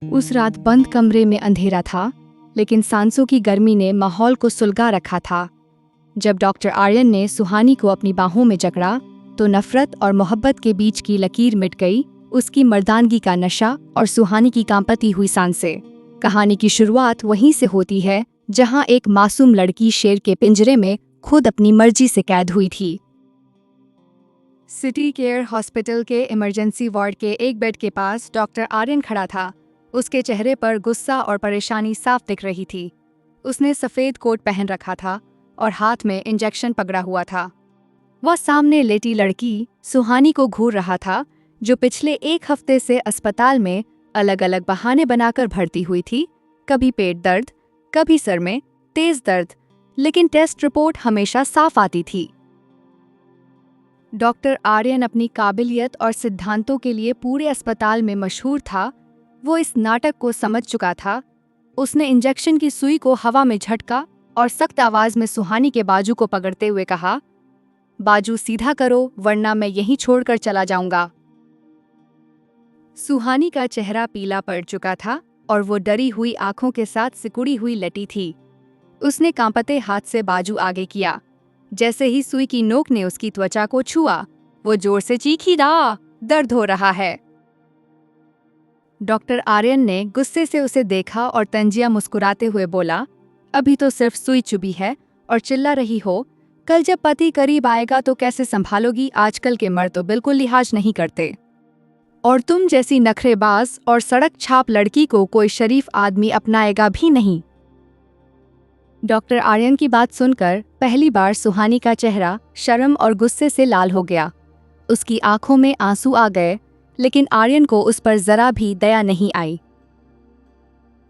उस रात बंद कमरे में अंधेरा था, लेकिन सांसों की गर्मी ने माहौल को सुलगा रखा था। जब डॉक्टर आर्यन ने सुहानी को अपनी बाहों में जकड़ा, तो नफरत और मोहब्बत के बीच की लकीर मिट गई, उसकी मर्दानगी का नशा और सुहानी की कांपती हुई सांसें। कहानी की शुरुआत वहीं से होती है, जहां एक मासूम लड़की शेर के पिंजरे में खुद अपनी मर्जी से कैद हुई थी। सिटी केयर हॉस्पिटल के इमरजेंसी वार्ड के एक बेड के पास डॉक्टर आर्यन खड़ा था। उसके चेहरे पर गुस्सा और परेशानी साफ दिख रही थी। उसने सफ़ेद कोट पहन रखा था और हाथ में इंजेक्शन पकड़ा हुआ था। वह सामने लेटी लड़की सुहानी को घूर रहा था, जो पिछले एक हफ्ते से अस्पताल में अलग अलग बहाने बनाकर भर्ती हुई थी। कभी पेट दर्द, कभी सर में तेज दर्द, लेकिन टेस्ट रिपोर्ट हमेशा साफ आती थी। डॉक्टर आर्यन अपनी काबिलियत और सिद्धांतों के लिए पूरे अस्पताल में मशहूर था। वो इस नाटक को समझ चुका था। उसने इंजेक्शन की सुई को हवा में झटका और सख्त आवाज में सुहानी के बाजू को पकड़ते हुए कहा, बाजू सीधा करो वरना मैं यहीं छोड़कर चला जाऊंगा। सुहानी का चेहरा पीला पड़ चुका था और वो डरी हुई आंखों के साथ सिकुड़ी हुई लेटी थी। उसने कांपते हाथ से बाजू आगे किया। जैसे ही सुई की नोक ने उसकी त्वचा को छुआ, वो जोर से चीखी, दर्द हो रहा है। डॉक्टर आर्यन ने गुस्से से उसे देखा और तंजिया मुस्कुराते हुए बोला, अभी तो सिर्फ सुई चुभी है और चिल्ला रही हो। कल जब पति करीब आएगा तो कैसे संभालोगी? आजकल के मर्द तो बिल्कुल लिहाज नहीं करते, और तुम जैसी नखरेबाज और सड़क छाप लड़की को कोई शरीफ आदमी अपनाएगा भी नहीं। डॉक्टर आर्यन की बात सुनकर पहली बार सुहानी का चेहरा शर्म और गुस्से से लाल हो गया। उसकी आंखों में आंसू आ गए, लेकिन आर्यन को उस पर जरा भी दया नहीं आई।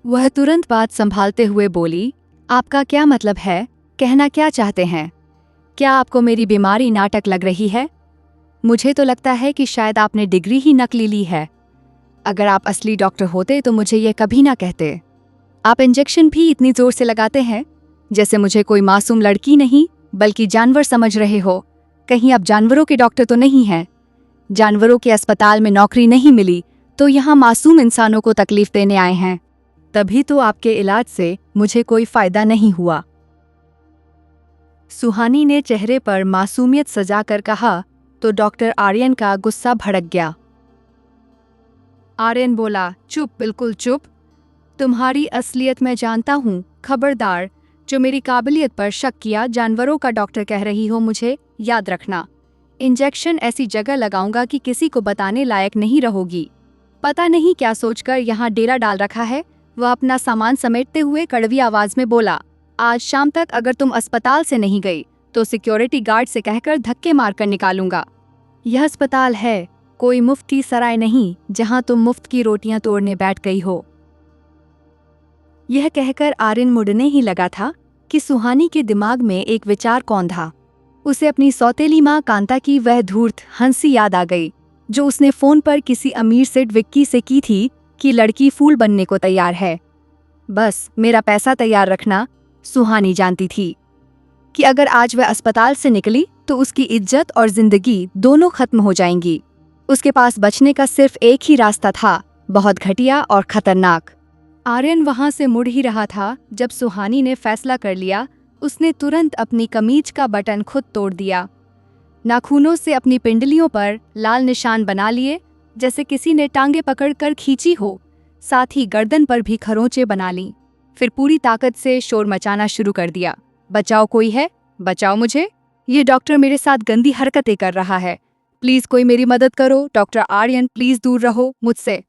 वह तुरंत बात संभालते हुए बोली, आपका क्या मतलब है? कहना क्या चाहते हैं? क्या आपको मेरी बीमारी नाटक लग रही है? मुझे तो लगता है कि शायद आपने डिग्री ही नकली ली है। अगर आप असली डॉक्टर होते तो मुझे ये कभी ना कहते। आप इंजेक्शन भी इतनी जोर से लगाते हैं जैसे मुझे कोई मासूम लड़की नहीं बल्कि जानवर समझ रहे हो। कहीं आप जानवरों के डॉक्टर तो नहीं हैं? जानवरों के अस्पताल में नौकरी नहीं मिली तो यहाँ मासूम इंसानों को तकलीफ देने आए हैं। तभी तो आपके इलाज से मुझे कोई फायदा नहीं हुआ। सुहानी ने चेहरे पर मासूमियत सजाकर कहा, तो डॉक्टर आर्यन का गुस्सा भड़क गया। आर्यन बोला, चुप, बिल्कुल चुप। तुम्हारी असलियत मैं जानता हूँ। खबरदार, जो मेरी काबिलियत पर शक किया, जानवरों का डॉक्टर कह रही हो मुझे, याद रखना। इंजेक्शन ऐसी जगह लगाऊंगा कि किसी को बताने लायक नहीं रहोगी। पता नहीं क्या सोचकर यहाँ डेरा डाल रखा है। वह अपना सामान समेटते हुए कड़वी आवाज में बोला, आज शाम तक अगर तुम अस्पताल से नहीं गई तो सिक्योरिटी गार्ड से कहकर धक्के मारकर निकालूंगा। यह अस्पताल है, कोई मुफ्ती सराय नहीं जहां तुम मुफ्त की रोटियां तोड़ने बैठ गई हो। यह कहकर आर्यन मुड़ने ही लगा था कि सुहानी के दिमाग में एक विचार कौन था। उसे अपनी सौतेली माँ कांता की वह धूर्त हंसी याद आ गई, जो उसने फोन पर किसी अमीर सेठ विक्की से की थी कि लड़की फूल बनने को तैयार है, बस मेरा पैसा तैयार रखना। सुहानी जानती थी कि अगर आज वह अस्पताल से निकली तो उसकी इज्जत और जिंदगी दोनों खत्म हो जाएंगी। उसके पास बचने का सिर्फ एक ही रास्ता था, बहुत घटिया और खतरनाक। आर्यन वहां से मुड़ ही रहा था जब सुहानी ने फैसला कर लिया। उसने तुरंत अपनी कमीज का बटन खुद तोड़ दिया, नाखूनों से अपनी पिंडलियों पर लाल निशान बना लिए जैसे किसी ने टांगे पकड़कर खींची हो। साथ ही गर्दन पर भी खरोंचे बना ली। फिर पूरी ताकत से शोर मचाना शुरू कर दिया, बचाओ, कोई है, बचाओ मुझे, ये डॉक्टर मेरे साथ गंदी हरकतें कर रहा है, प्लीज कोई मेरी मदद करो, डॉक्टर आर्यन प्लीज दूर रहो मुझसे।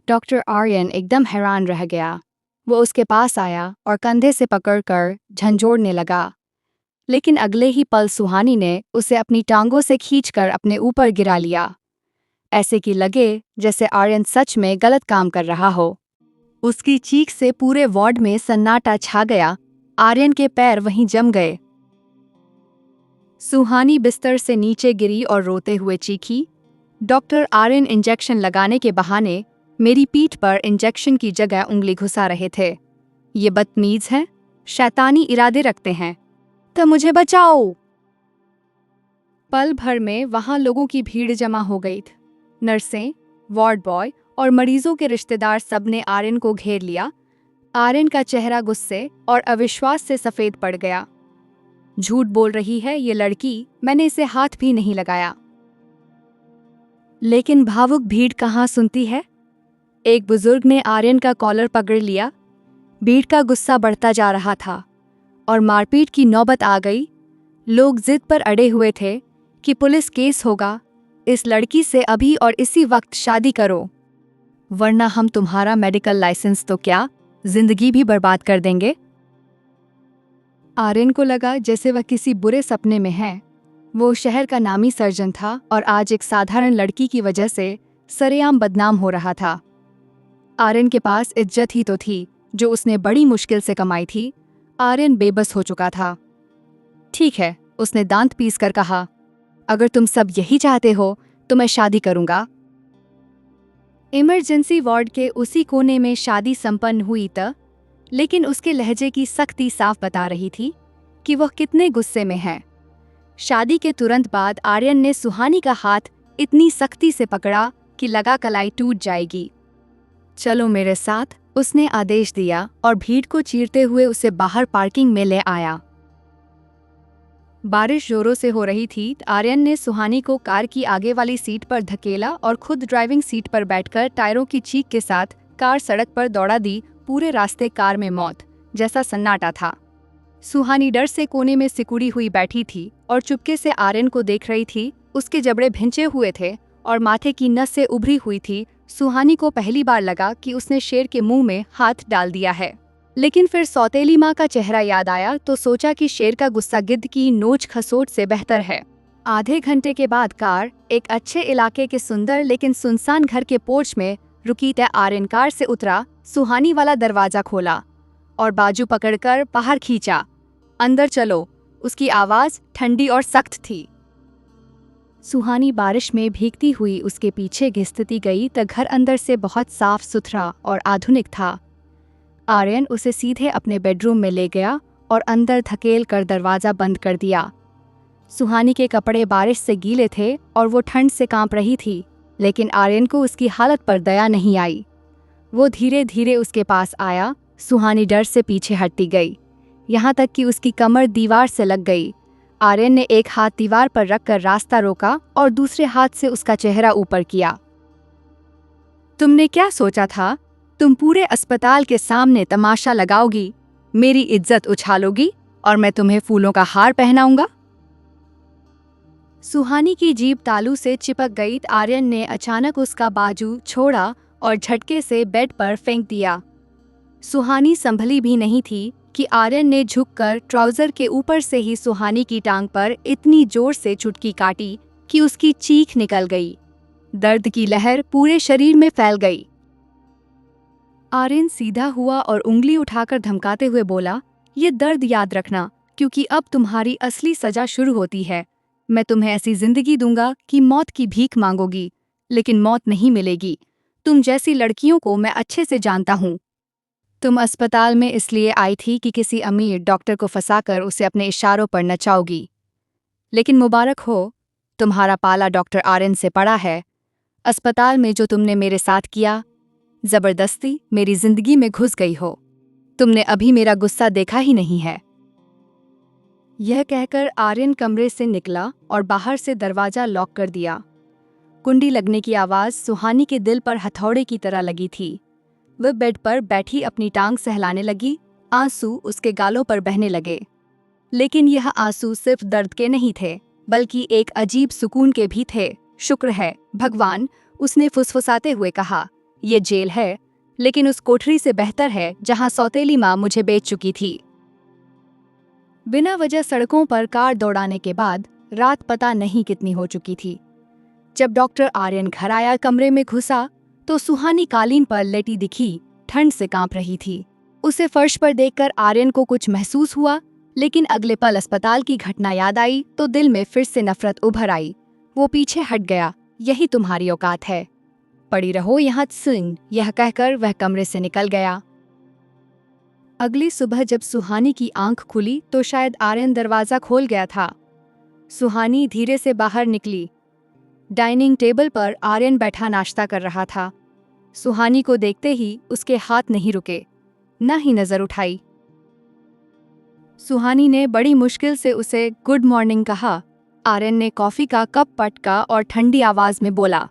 डॉक्टर आर्यन एकदम हैरान रह गया। वो उसके पास आया और कंधे से पकड़कर झंझोड़ने लगा, लेकिन अगले ही पल सुहानी ने उसे अपनी टांगों से खींचकर अपने ऊपर गिरा लिया, ऐसे कि लगे जैसे आर्यन सच में गलत काम कर रहा हो। उसकी चीख से पूरे वार्ड में सन्नाटा छा गया। आर्यन के पैर वहीं जम गए। सुहानी बिस्तर से नीचे गिरी और रोते हुए चीखी, डॉक्टर आर्यन इंजेक्शन लगाने के बहाने मेरी पीठ पर इंजेक्शन की जगह उंगली घुसा रहे थे। ये बदतमीज हैं, शैतानी इरादे रखते हैं, तो मुझे बचाओ। पल भर में वहां लोगों की भीड़ जमा हो गई थी। नर्सें, वार्ड बॉय और मरीजों के रिश्तेदार सब ने आर्यन को घेर लिया। आर्यन का चेहरा गुस्से और अविश्वास से सफेद पड़ गया। झूठ बोल रही है ये लड़की, मैंने इसे हाथ भी नहीं लगाया। लेकिन भावुक भीड़ कहाँ सुनती है। एक बुजुर्ग ने आर्यन का कॉलर पकड़ लिया। भीड़ का गुस्सा बढ़ता जा रहा था और मारपीट की नौबत आ गई। लोग जिद पर अड़े हुए थे कि पुलिस केस होगा, इस लड़की से अभी और इसी वक्त शादी करो, वरना हम तुम्हारा मेडिकल लाइसेंस तो क्या, जिंदगी भी बर्बाद कर देंगे। आर्यन को लगा जैसे वह किसी बुरे सपने में है। वो शहर का नामी सर्जन था और आज एक साधारण लड़की की वजह से सरेआम बदनाम हो रहा था। आर्यन के पास इज्जत ही तो थी जो उसने बड़ी मुश्किल से कमाई थी। आर्यन बेबस हो चुका था। ठीक है, उसने दांत पीस कर कहा, अगर तुम सब यही चाहते हो तो मैं शादी करूंगा। इमरजेंसी वार्ड के उसी कोने में शादी संपन्न हुई लेकिन उसके लहजे की सख्ती साफ बता रही थी कि वह कितने गुस्से में है। शादी के तुरंत बाद आर्यन ने सुहानी का हाथ इतनी सख्ती से पकड़ा कि लगा कलाई टूट जाएगी। चलो मेरे साथ, उसने आदेश दिया और भीड़ को चीरते हुए उसे बाहर पार्किंग में ले आया। बारिश जोरों से हो रही थी। आर्यन ने सुहानी को कार की आगे वाली सीट पर धकेला और खुद ड्राइविंग सीट पर बैठकर टायरों की चीख के साथ कार सड़क पर दौड़ा दी। पूरे रास्ते कार में मौत जैसा सन्नाटा था। सुहानी डर से कोने में सिकुड़ी हुई बैठी थी और चुपके से आर्यन को देख रही थी। उसके जबड़े भिंचे हुए थे और माथे की नस से उभरी हुई थी। सुहानी को पहली बार लगा कि उसने शेर के मुंह में हाथ डाल दिया है, लेकिन फिर सौतेली माँ का चेहरा याद आया तो सोचा कि शेर का गुस्सा गिद्ध की नोच खसोट से बेहतर है। आधे घंटे के बाद कार एक अच्छे इलाके के सुंदर लेकिन सुनसान घर के पोर्च में रुकी। आर्यन कार से उतरा, सुहानी वाला दरवाजा खोला और बाजू पकड़कर बाहर खींचा। अंदर चलो, उसकी आवाज ठंडी और सख्त थी। सुहानी बारिश में भीगती हुई उसके पीछे घिसती गई तो घर अंदर से बहुत साफ सुथरा और आधुनिक था। आर्यन उसे सीधे अपने बेडरूम में ले गया और अंदर धकेल कर दरवाज़ा बंद कर दिया। सुहानी के कपड़े बारिश से गीले थे और वो ठंड से कांप रही थी, लेकिन आर्यन को उसकी हालत पर दया नहीं आई। वो धीरे धीरे उसके पास आया। सुहानी डर से पीछे हटती गई, यहाँ तक कि उसकी कमर दीवार से लग गई। आर्यन ने एक हाथ दीवार पर रखकर रास्ता रोका और दूसरे हाथ से उसका चेहरा ऊपर किया। तुमने क्या सोचा था? तुम पूरे अस्पताल के सामने तमाशा लगाओगी, मेरी इज्जत उछालोगी और मैं तुम्हें फूलों का हार पहनाऊंगा? सुहानी की जीभ तालू से चिपक गई। आर्यन ने अचानक उसका बाजू छोड़ा और झटके से बेड पर फेंक दिया। सुहानी संभली भी नहीं थी कि आर्यन ने झुककर ट्राउजर के ऊपर से ही सुहानी की टांग पर इतनी जोर से चुटकी काटी कि उसकी चीख निकल गई। दर्द की लहर पूरे शरीर में फैल गई। आर्यन सीधा हुआ और उंगली उठाकर धमकाते हुए बोला, ये दर्द याद रखना, क्योंकि अब तुम्हारी असली सजा शुरू होती है। मैं तुम्हें ऐसी जिंदगी दूंगा कि मौत की भीख मांगोगी, लेकिन मौत नहीं मिलेगी। तुम जैसी लड़कियों को मैं अच्छे से जानता हूँ। तुम अस्पताल में इसलिए आई थी कि किसी अमीर डॉक्टर को फंसाकर उसे अपने इशारों पर नचाओगी, लेकिन मुबारक हो, तुम्हारा पाला डॉक्टर आर्यन से पड़ा है। अस्पताल में जो तुमने मेरे साथ किया, जबरदस्ती मेरी जिंदगी में घुस गई हो। तुमने अभी मेरा गुस्सा देखा ही नहीं है। यह कहकर आर्यन कमरे से निकला और बाहर से दरवाजा लॉक कर दिया। कुंडी लगने की आवाज सुहानी के दिल पर हथौड़े की तरह लगी थी। वह बेड पर बैठी अपनी टांग सहलाने लगी। आंसू उसके गालों पर बहने लगे, लेकिन यह आंसू सिर्फ दर्द के नहीं थे, बल्कि एक अजीब सुकून के भी थे। शुक्र है भगवान, उसने फुसफुसाते हुए कहा, ये जेल है, लेकिन उस कोठरी से बेहतर है जहां सौतेली माँ मुझे बेच चुकी थी। बिना वजह सड़कों पर कार दौड़ाने के बाद रात पता नहीं कितनी हो चुकी थी। जब डॉक्टर आर्यन घर आया, कमरे में घुसा तो सुहानी कालीन पर लेटी दिखी, ठंड से कांप रही थी। उसे फर्श पर देखकर आर्यन को कुछ महसूस हुआ, लेकिन अगले पल अस्पताल की घटना याद आई तो दिल में फिर से नफरत उभर आई। वो पीछे हट गया। यही तुम्हारी औकात है, पड़ी रहो यहाँ सिंह, यह कहकर वह कमरे से निकल गया। अगली सुबह जब सुहानी की आंख खुली तो शायद आर्यन दरवाजा खोल गया था। सुहानी धीरे से बाहर निकली। डाइनिंग टेबल पर आर्यन बैठा नाश्ता कर रहा था। सुहानी को देखते ही उसके हाथ नहीं रुके, न ही नजर उठाई। सुहानी ने बड़ी मुश्किल से उसे गुड मॉर्निंग कहा। आर्यन ने कॉफी का कप पटका और ठंडी आवाज में बोला,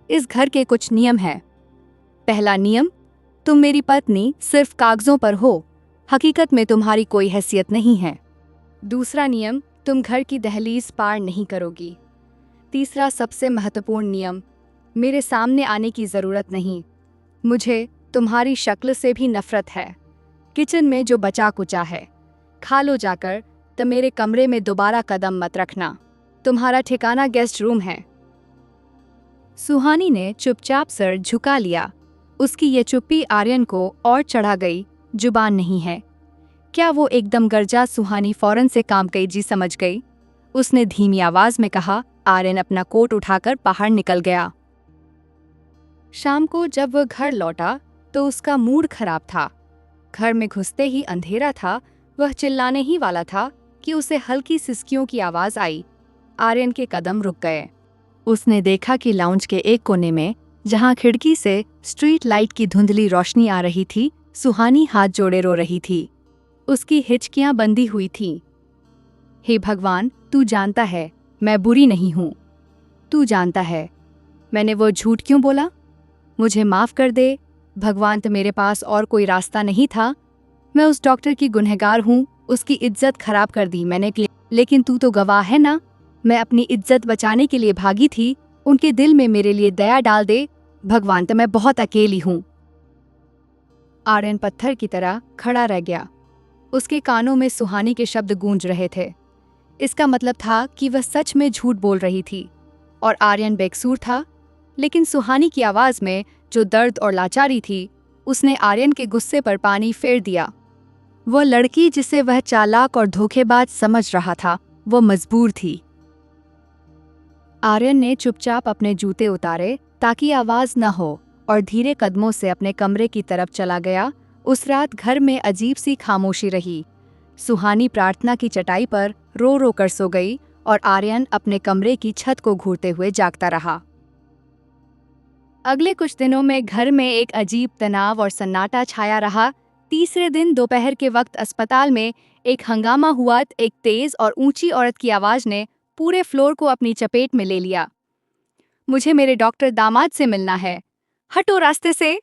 इस घर के कुछ नियम हैं। पहला नियम, तुम मेरी पत्नी सिर्फ कागजों पर हो, हकीकत में तुम्हारी कोई हैसियत नहीं है। दूसरा नियम, तुम घर की दहलीज पार नहीं करोगी। तीसरा सबसे महत्वपूर्ण नियम, मेरे सामने आने की ज़रूरत नहीं। मुझे तुम्हारी शक्ल से भी नफरत है। किचन में जो बचा कुचा है खा लो जाकर, तो मेरे कमरे में दोबारा कदम मत रखना। तुम्हारा ठिकाना गेस्ट रूम है। सुहानी ने चुपचाप सर झुका लिया। उसकी ये चुप्पी आर्यन को और चढ़ा गई। जुबान नहीं है। क्या वो एकदम गरजा सुहानी फौरन से काम कीजी समझ गई। उसने धीमी आवाज में कहा। आर्यन अपना कोट उठाकर बाहर निकल गया। शाम को जब वह घर लौटा तो उसका मूड खराब था। घर में घुसते ही अंधेरा था। वह चिल्लाने ही वाला था कि उसे हल्की सिसकियों की आवाज आई। आर्यन के कदम रुक गए। उसने देखा कि लाउंज के एक कोने में, जहां खिड़की से स्ट्रीट लाइट की धुंधली रोशनी आ रही थी, सुहानी हाथ जोड़े रो रही थी। उसकी हिचकियां बंधी हुई थीं। हे भगवान, तू जानता है मैं बुरी नहीं हूं। तू जानता है मैंने वो झूठ क्यों बोला। मुझे माफ कर दे भगवान, तो मेरे पास और कोई रास्ता नहीं था। मैं उस डॉक्टर की गुनहगार हूँ। उसकी इज्जत खराब कर दी मैंने, लेकिन तू तो गवाह है ना। मैं अपनी इज्जत बचाने के लिए भागी थी। उनके दिल में मेरे लिए दया डाल दे भगवान, तो मैं बहुत अकेली हूँ। आर्यन पत्थर की तरह खड़ा रह गया। उसके कानों में सुहानी के शब्द गूंज रहे थे। इसका मतलब था कि वह सच में झूठ बोल रही थी और आर्यन बेकसूर था। लेकिन सुहानी की आवाज में जो दर्द और लाचारी थी, उसने आर्यन के गुस्से पर पानी फेर दिया। वह लड़की जिसे वह चालाक और धोखेबाज समझ रहा था, वो मजबूर थी। आर्यन ने चुपचाप अपने जूते उतारे ताकि आवाज न हो और धीरे कदमों से अपने कमरे की तरफ चला गया। उस रात घर में अजीब सी खामोशी रही। सुहानी प्रार्थना की चटाई पर रो रो कर सो गई और आर्यन अपने कमरे की छत को घूरते हुए जागता रहा। अगले कुछ दिनों में घर में एक अजीब तनाव और सन्नाटा छाया रहा। तीसरे दिन दोपहर के वक्त अस्पताल में एक हंगामा हुआ। एक तेज और ऊंची औरत की आवाज ने पूरे फ्लोर को अपनी चपेट में ले लिया। मुझे मेरे डॉक्टर दामाद से मिलना है, हटो रास्ते से।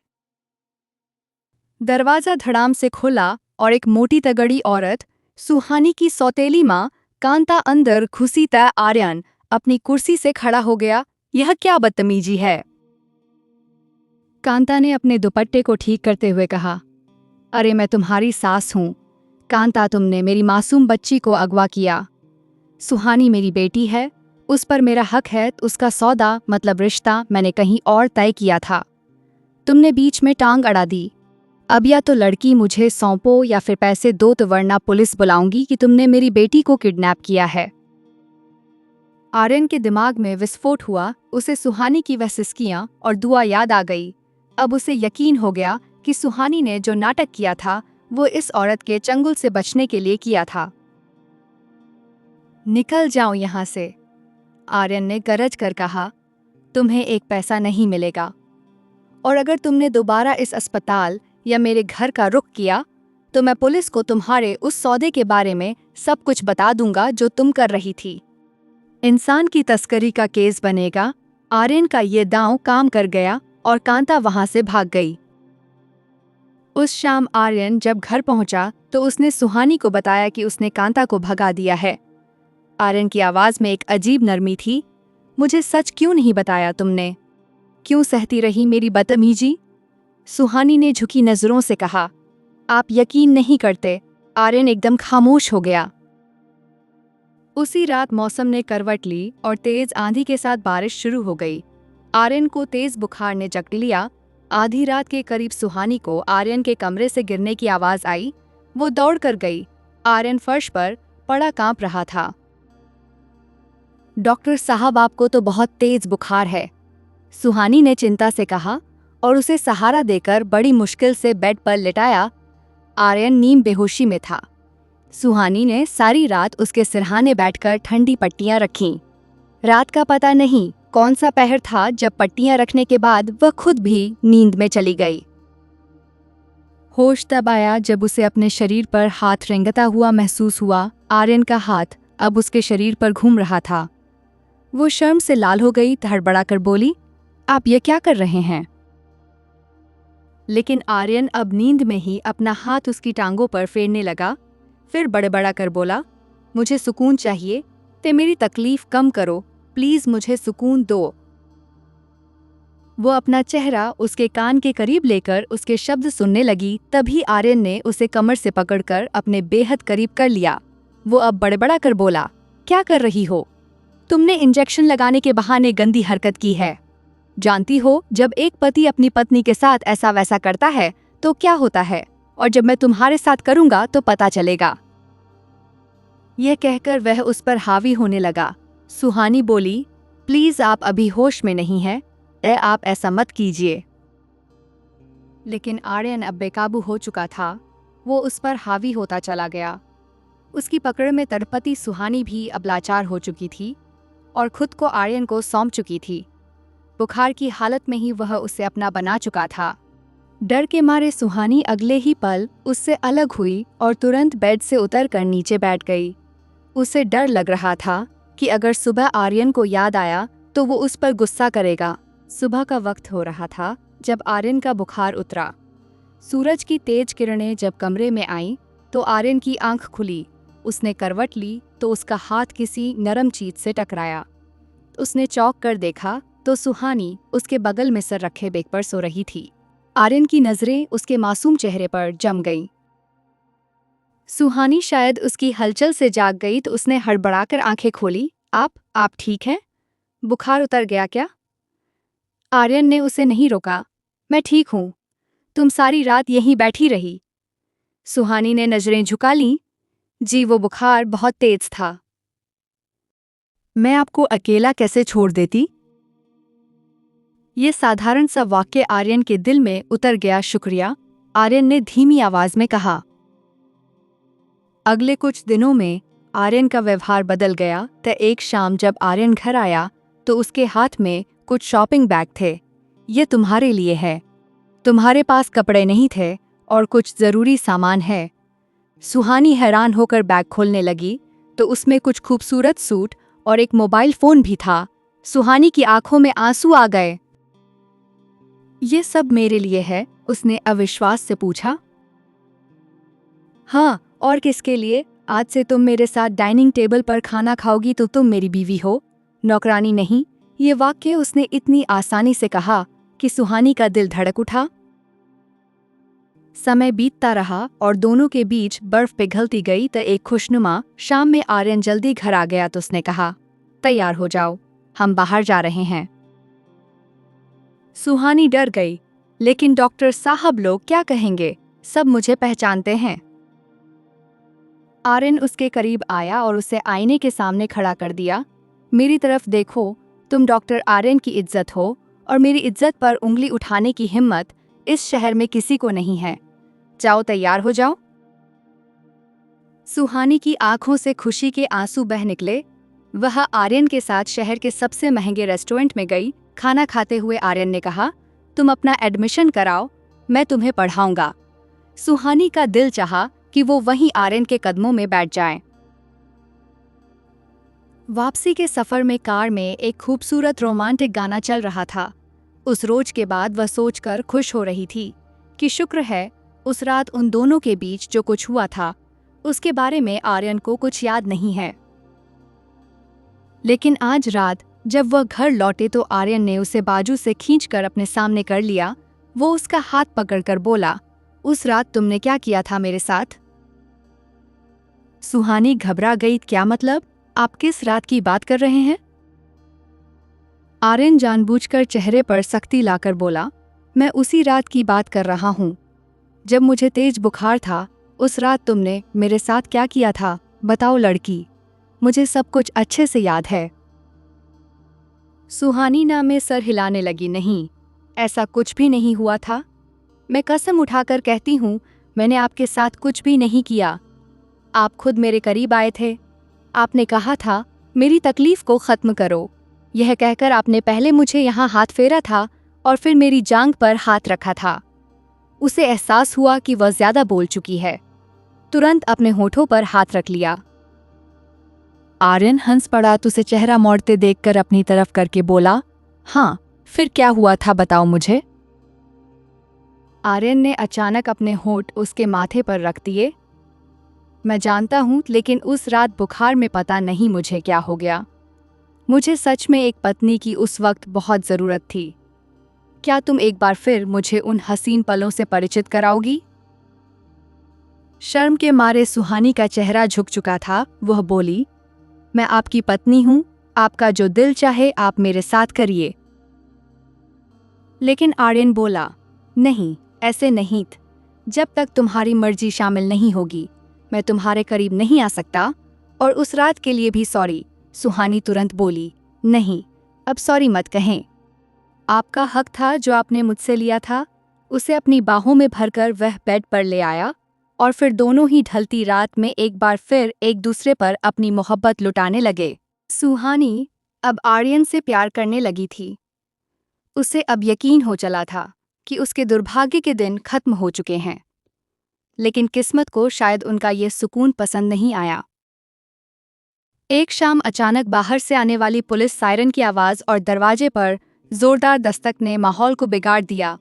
दरवाजा धड़ाम से खुला और एक मोटी तगड़ी औरत, सुहानी की सौतेली माँ कांता, अंदर घुसी। तय आर्यन अपनी कुर्सी से खड़ा हो गया। यह क्या बदतमीजी है। कांता ने अपने दुपट्टे को ठीक करते हुए कहा, अरे मैं तुम्हारी सास हूँ। कांता, तुमने मेरी मासूम बच्ची को अगवा किया। सुहानी मेरी बेटी है, उस पर मेरा हक है। उसका सौदा मतलब रिश्ता मैंने कहीं और तय किया था। तुमने बीच में टांग अड़ा दी। अब या तो लड़की मुझे सौंपो या फिर पैसे दो, तो वरना पुलिस बुलाऊंगी कि तुमने मेरी बेटी को किडनैप किया है। आर्यन के दिमाग में विस्फोट हुआ। उसे सुहानी की वह सिसकियां और दुआ याद आ गई। अब उसे यकीन हो गया कि सुहानी ने जो नाटक किया था वो इस औरत के चंगुल से बचने के लिए किया था। निकल जाओ यहाँ से, आर्यन ने गरज कर कहा। तुम्हें एक पैसा नहीं मिलेगा, और अगर तुमने दोबारा इस अस्पताल या मेरे घर का रुख किया तो मैं पुलिस को तुम्हारे उस सौदे के बारे में सब कुछ बता दूंगा जो तुम कर रही थी। इंसान की तस्करी का केस बनेगा। आर्यन का ये दांव काम कर गया और कांता वहां से भाग गई। उस शाम आर्यन जब घर पहुंचा तो उसने सुहानी को बताया कि उसने कांता को भगा दिया है। आर्यन की आवाज में एक अजीब नरमी थी। मुझे सच क्यों नहीं बताया तुमने? क्यों सहती रही मेरी बदतमीजी? सुहानी ने झुकी नजरों से कहा। आप यकीन नहीं करते। आर्यन एकदम खामोश हो गया। उसी रात मौसम ने करवट ली और तेज आंधी के साथ बारिश शुरू हो गई। आर्यन को तेज बुखार ने जकड़ लिया। आधी रात के करीब सुहानी को आर्यन के कमरे से गिरने की आवाज आई। वो दौड़ कर गई। आर्यन फर्श पर पड़ा कांप रहा था। डॉक्टर साहब, आपको तो बहुत तेज बुखार है, सुहानी ने चिंता से कहा और उसे सहारा देकर बड़ी मुश्किल से बेड पर लिटाया। आर्यन नीम बेहोशी में था। सुहानी ने सारी रात उसके सिरहाने बैठकर ठंडी पट्टियां रखीं। रात का पता नहीं कौन सा पहर था जब पट्टियां रखने के बाद वह खुद भी नींद में चली गई। होश तब आया जब उसे अपने शरीर पर हाथ रेंगता हुआ महसूस हुआ। आर्यन का हाथ अब उसके शरीर पर घूम रहा था। वो शर्म से लाल हो गई, हड़बड़ाकर बोली, आप ये क्या कर रहे हैं? लेकिन आर्यन अब नींद में ही अपना हाथ उसकी टांगों पर फेरने लगा। फिर बड़बड़ा कर बोला, मुझे सुकून चाहिए, ते मेरी तकलीफ कम करो, प्लीज मुझे सुकून दो। वो अपना चेहरा उसके कान के करीब लेकर उसके शब्द सुनने लगी। तभी आर्यन ने उसे कमर से पकड़कर अपने बेहद करीब कर लिया। वो अब बड़बड़ा कर बोला, क्या कर रही हो? तुमने इंजेक्शन लगाने के बहाने गंदी हरकत की है। जानती हो, जब एक पति अपनी पत्नी के साथ ऐसा वैसा करता है तो क्या होता है, और जब मैं तुम्हारे साथ करूंगा तो पता चलेगा। यह कहकर वह उस पर हावी होने लगा। सुहानी बोली, प्लीज आप अभी होश में नहीं हैं, आप ऐसा मत कीजिए। लेकिन आर्यन अब बेकाबू हो चुका था। वो उस पर हावी होता चला गया। उसकी पकड़ में तड़पती सुहानी भी अब लाचार हो चुकी थी और खुद को आर्यन को सौंप चुकी थी। बुखार की हालत में ही वह उसे अपना बना चुका था। डर के मारे सुहानी अगले ही पल उससे अलग हुई और तुरंत बेड से उतरकर नीचे बैठ गई। उसे डर लग रहा था कि अगर सुबह आर्यन को याद आया तो वो उस पर गुस्सा करेगा। सुबह का वक्त हो रहा था जब आर्यन का बुखार उतरा। सूरज की तेज किरणें जब कमरे में आईं तो आर्यन की आंख खुली। उसने करवट ली तो उसका हाथ किसी नरम चीज से टकराया। उसने चौंक कर देखा तो सुहानी उसके बगल में सर रखे बेड पर सो रही थी। आर्यन की नजरें उसके मासूम चेहरे पर जम गईं। सुहानी शायद उसकी हलचल से जाग गई तो उसने हड़बड़ाकर आंखें खोली। आप ठीक हैं? बुखार उतर गया क्या? आर्यन ने उसे नहीं रोका। मैं ठीक हूँ, तुम सारी रात यहीं बैठी रही। सुहानी ने नजरें झुका लीं। जी, वो बुखार बहुत तेज था। मैं आपको अकेला कैसे छोड़ देती? ये साधारण सा वाक्य आर्यन के दिल में उतर गया। शुक्रिया, आर्यन ने धीमी आवाज में कहा। अगले कुछ दिनों में आर्यन का व्यवहार बदल गया। एक शाम जब आर्यन घर आया तो उसके हाथ में कुछ शॉपिंग बैग थे। ये तुम्हारे लिए है। तुम्हारे पास कपड़े नहीं थे और कुछ जरूरी सामान है। सुहानी हैरान होकर बैग खोलने लगी तो उसमें कुछ खूबसूरत सूट और एक मोबाइल फोन भी था। सुहानी की आंखों में आंसू आ गए। ये सब मेरे लिए है? उसने अविश्वास से पूछा। हाँ, और किसके लिए? आज से तुम मेरे साथ डाइनिंग टेबल पर खाना खाओगी तो तुम मेरी बीवी हो, नौकरानी नहीं। ये वाक्य उसने इतनी आसानी से कहा कि सुहानी का दिल धड़क उठा। समय बीतता रहा और दोनों के बीच बर्फ पिघलती गई। एक खुशनुमा शाम में आर्यन जल्दी घर आ गया तो उसने कहा, तैयार हो जाओ, हम बाहर जा रहे हैं। सुहानी डर गई। लेकिन डॉक्टर साहब लोग क्या कहेंगे? सब मुझे पहचानते हैं। आर्यन उसके करीब आया और उसे आईने के सामने खड़ा कर दिया। मेरी तरफ देखो, तुम डॉक्टर आर्यन की इज्जत हो और मेरी इज्जत पर उंगली उठाने की हिम्मत इस शहर में किसी को नहीं है। जाओ, तैयार हो जाओ। सुहानी की आंखों से खुशी के आंसू बह निकले। वह आर्यन के साथ शहर के सबसे महंगे रेस्टोरेंट में गई। खाना खाते हुए आर्यन ने कहा, तुम अपना एडमिशन कराओ, मैं तुम्हें पढ़ाऊंगा। सुहानी का दिल चाहा कि वो वहीं आर्यन के कदमों में बैठ जाए। वापसी के सफर में कार में एक खूबसूरत रोमांटिक गाना चल रहा था। उस रोज के बाद वह सोचकर खुश हो रही थी कि शुक्र है उस रात उन दोनों के बीच जो कुछ हुआ था उसके बारे में आर्यन को कुछ याद नहीं है। लेकिन आज रात जब वह घर लौटे तो आर्यन ने उसे बाजू से खींचकर अपने सामने कर लिया। वो उसका हाथ पकड़कर बोला, उस रात तुमने क्या किया था मेरे साथ? सुहानी घबरा गई। क्या मतलब? आप किस रात की बात कर रहे हैं? आर्यन जानबूझकर चेहरे पर सख्ती लाकर बोला, मैं उसी रात की बात कर रहा हूँ जब मुझे तेज बुखार था। उस रात तुमने मेरे साथ क्या किया था बताओ लड़की, मुझे सब कुछ अच्छे से याद है। सुहानी ना में सर हिलाने लगी। नहीं, ऐसा कुछ भी नहीं हुआ था। मैं कसम उठाकर कहती हूँ, मैंने आपके साथ कुछ भी नहीं किया। आप खुद मेरे करीब आए थे। आपने कहा था मेरी तकलीफ को खत्म करो। यह कहकर आपने पहले मुझे यहाँ हाथ फेरा था और फिर मेरी जांघ पर हाथ रखा था। उसे एहसास हुआ कि वह ज्यादा बोल चुकी है। तुरंत अपने होठों पर हाथ रख लिया। आर्यन हंस पड़ा तो उसे चेहरा मोड़ते देखकर अपनी तरफ करके बोला, हाँ, फिर क्या हुआ था बताओ मुझे। आर्यन ने अचानक अपने होठ उसके माथे पर रख दिए। मैं जानता हूँ, लेकिन उस रात बुखार में पता नहीं मुझे क्या हो गया। मुझे सच में एक पत्नी की उस वक्त बहुत ज़रूरत थी। क्या तुम एक बार फिर मुझे उन हसीन पलों से परिचित कराओगी? शर्म के मारे सुहानी का चेहरा झुक चुका था। वह बोली, मैं आपकी पत्नी हूँ, आपका जो दिल चाहे आप मेरे साथ करिए। लेकिन आर्यन बोला, नहीं, ऐसे नहीं। जब तक तुम्हारी मर्जी शामिल नहीं होगी मैं तुम्हारे करीब नहीं आ सकता। और उस रात के लिए भी सॉरी। सुहानी तुरंत बोली, नहीं, अब सॉरी मत कहें। आपका हक था जो आपने मुझसे लिया था। उसे अपनी बाहों में भरकर वह बेड पर ले आया और फिर दोनों ही ढलती रात में एक बार फिर एक दूसरे पर अपनी मोहब्बत लुटाने लगे। सुहानी अब आर्यन से प्यार करने लगी थी। उसे अब यकीन हो चला था कि उसके दुर्भाग्य के दिन खत्म हो चुके हैं। लेकिन किस्मत को शायद उनका ये सुकून पसंद नहीं आया। एक शाम अचानक बाहर से आने वाली पुलिस सायरन की आवाज़ और दरवाजे पर जोरदार दस्तक ने माहौल को बिगाड़ दिया।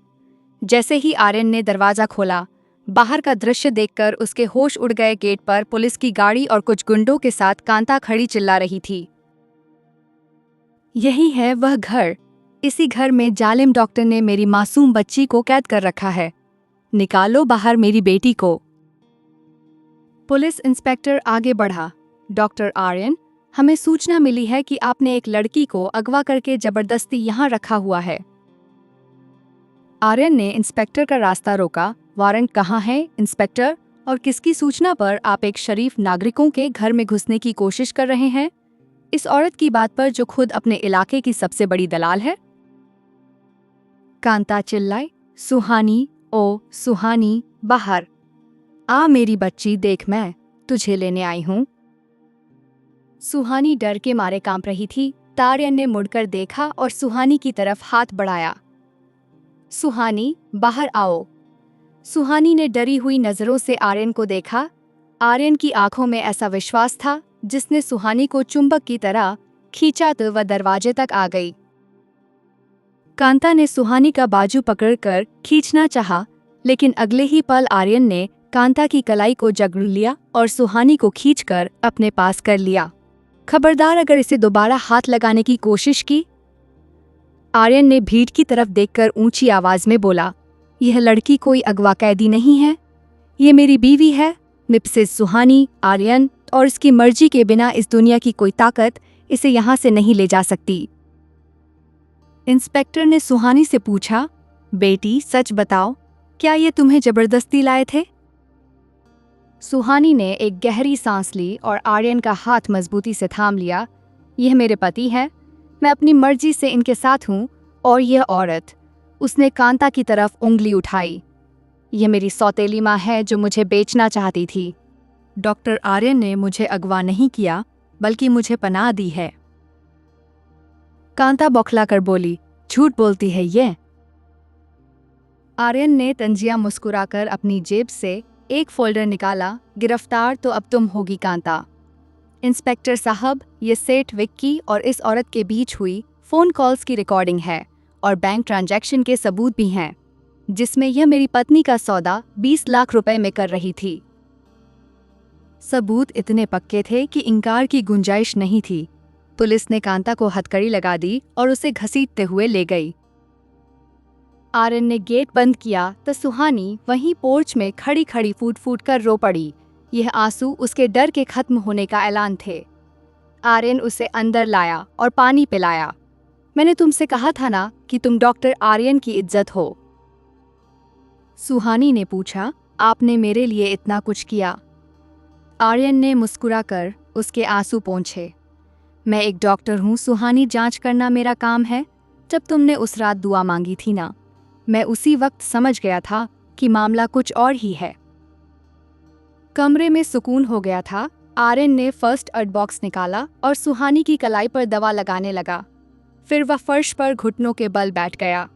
जैसे ही आर्यन ने दरवाज़ा खोला, बाहर का दृश्य देखकर उसके होश उड़ गए। गेट पर पुलिस की गाड़ी और कुछ गुंडों के साथ कांता खड़ी चिल्ला रही थी, यही है वह घर। इसी घर में जालिम डॉक्टर ने मेरी मासूम बच्ची को कैद कर रखा है। निकालो बाहर मेरी बेटी को। पुलिस इंस्पेक्टर आगे बढ़ा, डॉक्टर आर्यन, हमें सूचना मिली है कि आपने एक लड़की को अगवा करके जबरदस्ती यहाँ रखा हुआ है। आर्यन ने इंस्पेक्टर का रास्ता रोका। वारंट कहाँ है इंस्पेक्टर, और किसकी सूचना पर आप एक शरीफ नागरिकों के घर में घुसने की कोशिश कर रहे हैं? इस औरत की बात पर जो खुद अपने इलाके की सबसे बड़ी दलाल है। कांता चिल्लाई, सुहानी, ओ सुहानी, बाहर आ मेरी बच्ची, देख मैं तुझे लेने आई हूँ। सुहानी डर के मारे कांप रही थी। आर्यन ने मुड़कर देखा और सुहानी की तरफ हाथ बढ़ाया। सुहानी, बाहर आओ। सुहानी ने डरी हुई नजरों से आर्यन को देखा। आर्यन की आंखों में ऐसा विश्वास था जिसने सुहानी को चुंबक की तरह खींचा तो वह दरवाजे तक आ गई। कांता ने सुहानी का बाजू पकड़कर खींचना चाहा, लेकिन अगले ही पल आर्यन ने कांता की कलाई को जकड़ लिया और सुहानी को खींचकर अपने पास कर लिया। खबरदार अगर इसे दोबारा हाथ लगाने की कोशिश की। आर्यन ने भीड़ की तरफ देखकर ऊंची आवाज में बोला, यह लड़की कोई अगवा कैदी नहीं है, ये मेरी बीवी है, मिसेस सुहानी। आर्यन, और इसकी मर्जी के बिना इस दुनिया की कोई ताकत इसे यहाँ से नहीं ले जा सकती। इंस्पेक्टर ने सुहानी से पूछा, बेटी सच बताओ, क्या ये तुम्हें जबरदस्ती लाए थे? सुहानी ने एक गहरी सांस ली और आर्यन का हाथ मजबूती से थाम लिया। यह मेरे पति है, मैं अपनी मर्जी से इनके साथ हूँ। और यह औरत, उसने कांता की तरफ उंगली उठाई, यह मेरी सौतेली माँ है जो मुझे बेचना चाहती थी। डॉक्टर आर्यन ने मुझे अगवा नहीं किया, बल्कि मुझे पनाह दी है। कांता बौखलाकर बोली, झूठ बोलती है ये। आर्यन ने तंजिया मुस्कुराकर अपनी जेब से एक फोल्डर निकाला। गिरफ्तार तो अब तुम होगी कांता। इंस्पेक्टर साहब, ये सेठ विक्की और इस औरत के बीच हुई फ़ोन कॉल्स की रिकॉर्डिंग है और बैंक ट्रांजैक्शन के सबूत भी हैं, जिसमें यह मेरी पत्नी का सौदा 20 लाख रुपए में कर रही थी। सबूत इतने पक्के थे कि इनकार की गुंजाइश नहीं थी। पुलिस ने कांता को हथकड़ी लगा दी और उसे घसीटते हुए ले गई। आर्यन ने गेट बंद किया तो सुहानी वहीं पोर्च में खड़ी खड़ी फूट फूट कर रो पड़ी। यह आंसू उसके डर के खत्म होने का ऐलान थे। आर्यन उसे अंदर लाया और पानी पिलाया। मैंने तुमसे कहा था ना कि तुम डॉक्टर आर्यन की इज्जत हो। सुहानी ने पूछा, आपने मेरे लिए इतना कुछ किया? आर्यन ने मुस्कुराकर उसके आंसू पोंछे। मैं एक डॉक्टर हूँ सुहानी, जांच करना मेरा काम है। जब तुमने उस रात दुआ मांगी थी ना, मैं उसी वक्त समझ गया था कि मामला कुछ और ही है। कमरे में सुकून हो गया था। आर्यन ने फर्स्ट एड बॉक्स निकाला और सुहानी की कलाई पर दवा लगाने लगा। फिर वह फर्श पर घुटनों के बल बैठ गया।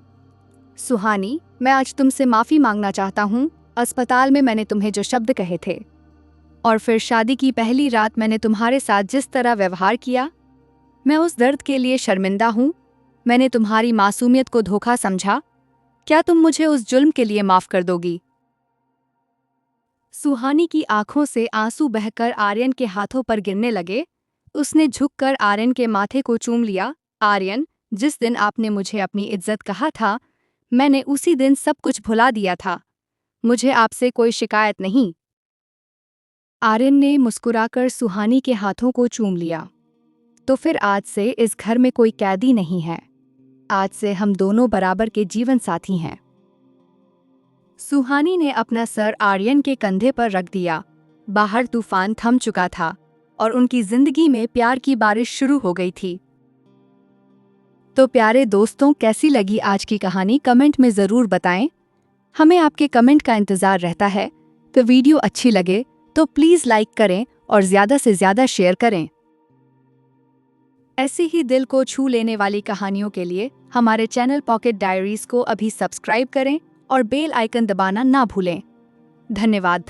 सुहानी, मैं आज तुमसे माफ़ी मांगना चाहता हूँ। अस्पताल में मैंने तुम्हें जो शब्द कहे थे, और फिर शादी की पहली रात मैंने तुम्हारे साथ जिस तरह व्यवहार किया, मैं उस दर्द के लिए शर्मिंदा हूँ। मैंने तुम्हारी मासूमियत को धोखा समझा। क्या तुम मुझे उस जुल्म के लिए माफ़ कर दोगी? सुहानी की आंखों से आंसू बहकर आर्यन के हाथों पर गिरने लगे। उसने झुककर आर्यन के माथे को चूम लिया। आर्यन, जिस दिन आपने मुझे अपनी इज्जत कहा था, मैंने उसी दिन सब कुछ भुला दिया था। मुझे आपसे कोई शिकायत नहीं। आर्यन ने मुस्कुराकर सुहानी के हाथों को चूम लिया। तो फिर आज से इस घर में कोई कैदी नहीं है। आज से हम दोनों बराबर के जीवन साथी हैं। सुहानी ने अपना सर आर्यन के कंधे पर रख दिया। बाहर तूफान थम चुका था और उनकी जिंदगी में प्यार की बारिश शुरू हो गई थी। तो प्यारे दोस्तों, कैसी लगी आज की कहानी कमेंट में ज़रूर बताएं। हमें आपके कमेंट का इंतज़ार रहता है। तो वीडियो अच्छी लगे तो प्लीज़ लाइक करें और ज़्यादा से ज़्यादा शेयर करें। ऐसी ही दिल को छू लेने वाली कहानियों के लिए हमारे चैनल पॉकेट डायरीज को अभी सब्सक्राइब करें और बेल आइकन दबाना ना भूलें। धन्यवाद।